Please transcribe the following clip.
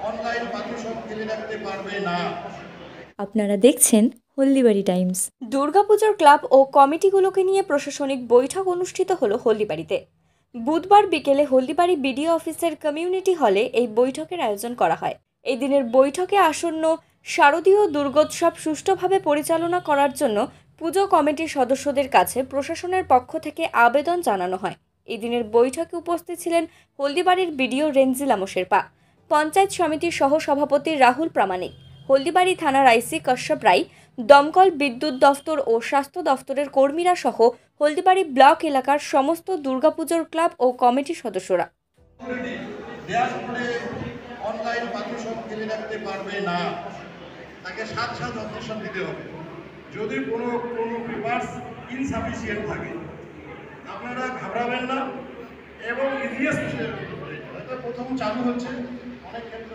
Online পাঠ্যসব ফেলে রাখতে পারবে না। আপনারা দেখছেন হলদিবাড়ি টাইমস। দুর্গাপুজোর ক্লাব ও কমিটিগুলোকে নিয়ে প্রশাসনিক বৈঠক অনুষ্ঠিত হলো হলদিবাড়িতে। বুধবার বিকেলে হলদিবাড়ি বিডিও অফিসের কমিউনিটি হলে এই বৈঠকের আয়োজন করা হয়। এই দিনের বৈঠকে আসন্ন শারদীয় দুর্গোৎসব সুষ্ঠুভাবে পরিচালনা করার জন্য পুজো কমিটির সদস্যদের কাছে প্রশাসনের পক্ষ থেকে আবেদন জানানো হয়। এই দিনের বৈঠকে উপস্থিত ছিলেন হলদিবাড়ির বিডিও রেঞ্জিলা মোশেরপা, পঞ্চায়েত সমিতির সহ সভাপতি রাহুল প্রামাণিক, হলদিবাড়ি থানার আইসি কশ্যপ রায়, দমকল, বিদ্যুৎ দফতর ও স্বাস্থ্য দফতরের কর্মীরা সহ হলদিবাড়ি ব্লক এলাকার সমস্ত দুর্গাপুজোর ক্লাব ও কমিটির সদস্যরা। অনলাইন পাঠ্যসব ফেলে রাখতে পারবে না, তাকে সাথে সাথে অবজেকশন দিতে হবে। যদি কোনো পেপারস ইনসাফিসিয়েন্ট থাকে আপনারা ঘাবড়াবেন না এবং ইজিএস হয়তো প্রথম চালু হচ্ছে, অনেক ক্ষেত্রে